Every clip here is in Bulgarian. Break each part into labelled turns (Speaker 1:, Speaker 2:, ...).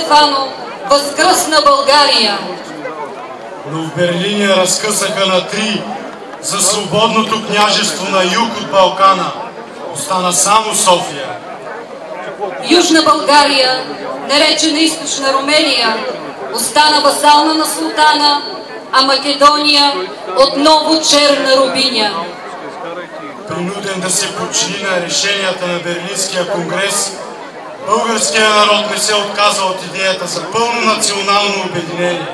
Speaker 1: Стефано възкръсна България.
Speaker 2: Но в Берлин я разкъсаха на три. За свободното княжество на юг от Балкана остана само София.
Speaker 1: Южна България, наречена Източна Румелия, остана васална на султана, а Македония отново черна рубиня.
Speaker 2: Принуден да се подчини на решенията на Берлинския конгрес, българският народ не се отказа от идеята за пълно национално обединение.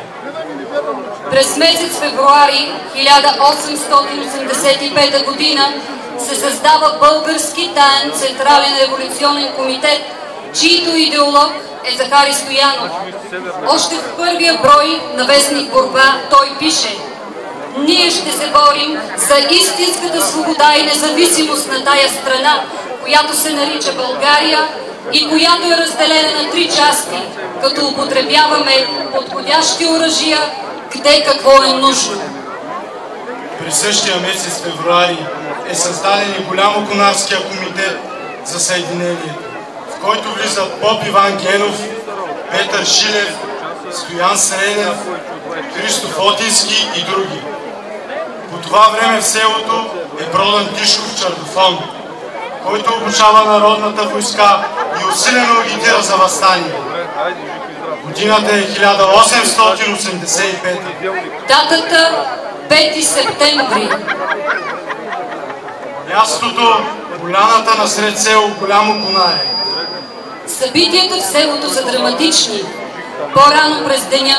Speaker 1: През месец февруари 1885 година се създава Български таен централен революционен комитет, чийто идеолог е Захари Стоянов. Още в първия брой на вестник Борба той пише: „Ние ще се борим за истинската свобода и независимост на тая страна, която се нарича България и която е разделена на три части, като употребяваме подходящи оръжия, къде какво е нужно.“
Speaker 2: През същия месец февруари е създаден и Голямоконарския комитет за съединението, в който влизат поп Иван Генов, Петър Шилев, Стоян Сренев, Христо Фотински и други. По това време в селото е Продан Тишков Чардофон, който обучава народната войска и усилено агитира за въстание. Годината е 1885.
Speaker 1: Датата 5 септември.
Speaker 2: Мястото поляната насред село Голямо Конаре.
Speaker 1: Събитията в селото са драматични. По-рано през деня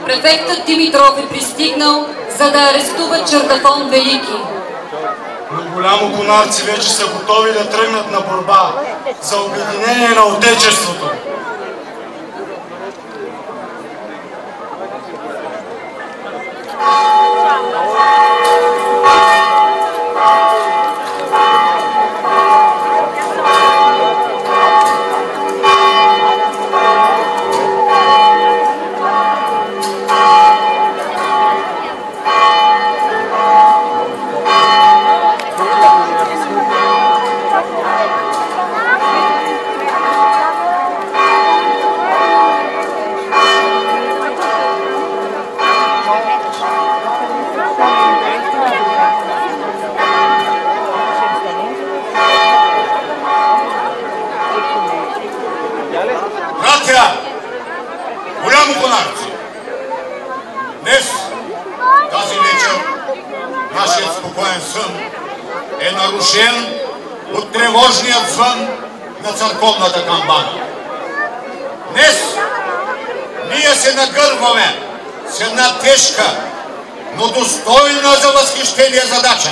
Speaker 1: префектът Димитров е пристигнал, за да арестува Чардафон Велики.
Speaker 2: Но голямоконарци вече са готови да тръгнат на борба за обединение на Отечеството.
Speaker 3: Голямоконарци, днес, тази вечер, нашият спокоен сън е нарушен от тревожният звън на църковната камбана. Днес ние се нагърваме с една тежка, но достойна за възхищение задача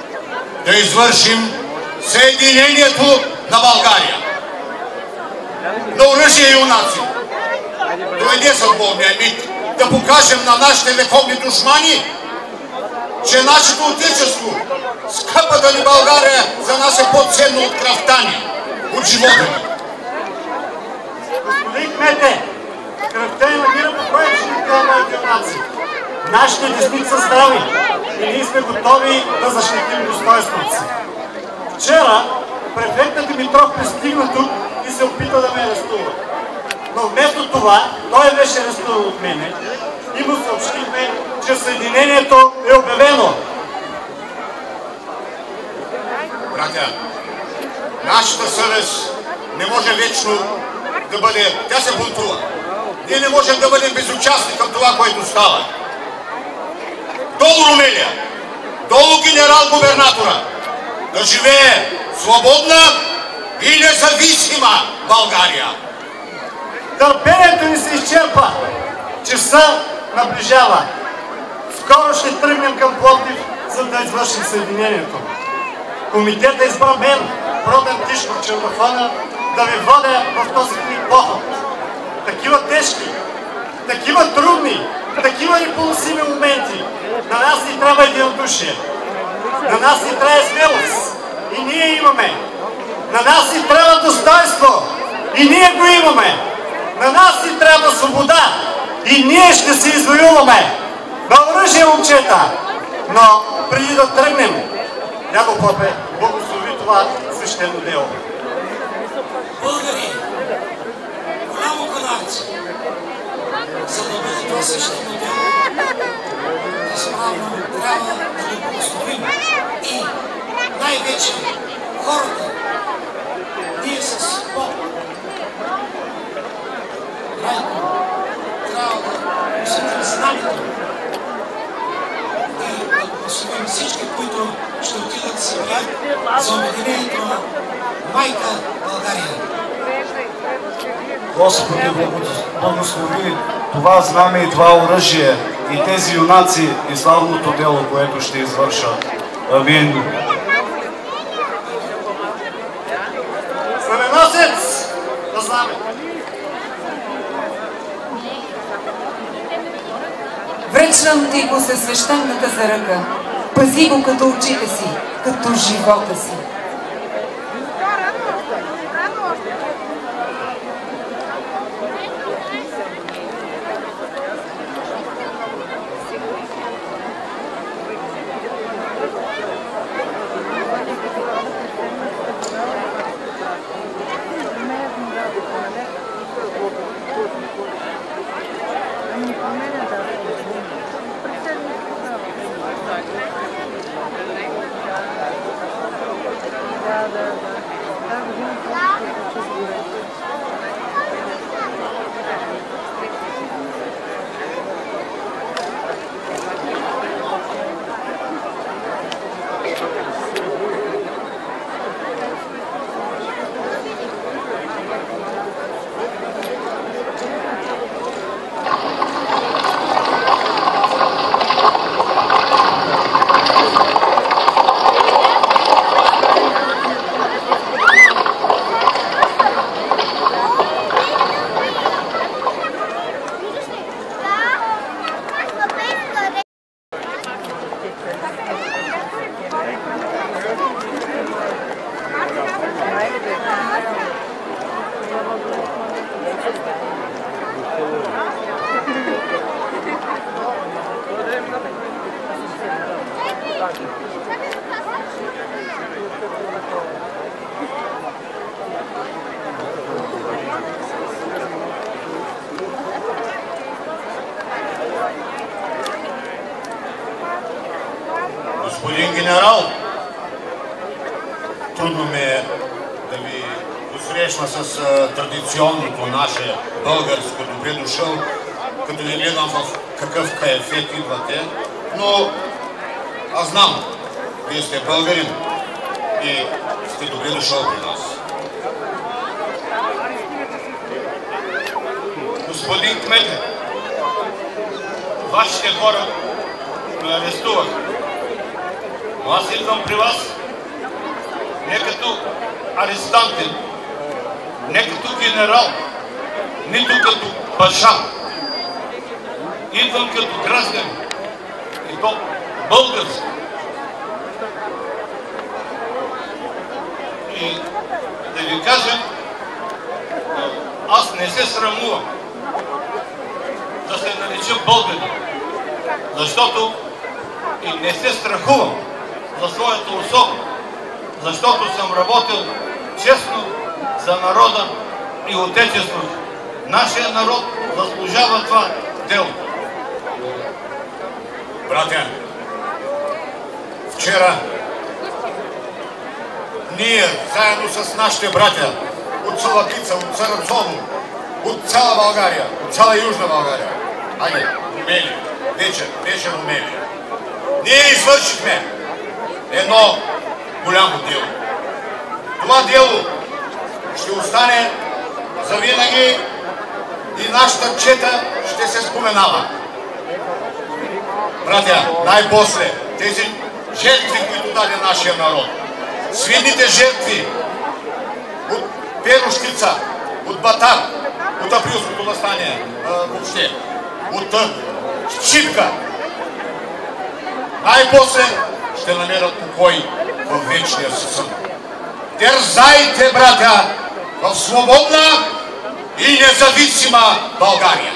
Speaker 3: – да извършим съединението на България. На оръжие, юнаци! Дойде съдбовния миг да покажем на нашите вековни душмани, че нашето отечество, скъпата ни България, за нас е по-ценно от кръвта ни, от живота ни.
Speaker 4: Господин кмете, кръвта и мира покоя живите на моите юнаци. Нашите десници са здрави и ние сме готови да защитим достойството си. Вчера префектът Димитров пристигна тук и се опита да ме арестува. Но вместо това, той беше арестуван от мене и му съобщихме, че съединението е обявено.
Speaker 3: Братя, нашата съвест не може вечно да бъде, тя се бунтува. Ние не можем да бъдем безучастни към това, което става. Долу Румелия, долу генерал-губернатора, да живее свободна и независима България.
Speaker 4: Търпението ни се изчерпа. Часа наближава. Скоро ще тръгнем към Пловдив, за да извършим съединението. Комитета избра мен, Продан Тишков Чардафона, да ви водя в този поход. Такива тежки, такива трудни, такива непоносими моменти. На нас ни трябва единодушие. На нас ни трябва смелост. И ние имаме. На нас ни трябва достоинство. И ние го имаме. На нас ни трябва свобода. И ние ще се извоюваме. На оръжие, момчета! Но преди да тръгнем, Дядо Попе благослови това свещено дело.
Speaker 5: Българи, голямоконарци, за да бъде това свещено дело, безспорно трябва да го благословим. И най-вече хората, ние с Бог, Райко, трябва да усетим знамето и да благословим всички, които ще отидат да се молят за обединението на майка България.
Speaker 6: Господи, благослови това знаме и това оръжие и тези юнаци и славното дело, което ще извършат. Амин.
Speaker 4: Знаменосец на знаме.
Speaker 7: Връчвам ти го със свещената за ръка. Пази го като очите си, като живота си.
Speaker 3: Господин генерал, трудно ми е да ви посрещна с традиционното наше българско добре дошъл, като ви гледам в какъв кайфет идвате, но аз знам, вие сте българин и сте добре дошъл при нас.
Speaker 8: Господин кмете, вашите хора ме арестуваха. Но аз идвам при вас не като арестантен, не като генерал, нито като паша. Идвам като гражданин и то български. И да ви кажа, аз не се срамувам да се наричам българин, защото и не се страхувам за своята особа, защото съм работил честно за народа и отечеството. Нашия народ заслужава това дело.
Speaker 3: Братя, вчера ние, заедно с нашите братя от Салапица, от Царацово, от цяла България, от цяла Южна България, айде, Румелия, вече Румелия, ние извършихме едно голямо дело. Това дело ще остане завинаги и нашата чета ще се споменава. Братя, най-после тези жертви, които даде нашия народ, свидните жертви от Перущица, от Батар, от Априлското въстание, въобще, от Щипка, най-после ще намерят покой в вечния си сън. Дерзайте, братя, в свободна и независима България!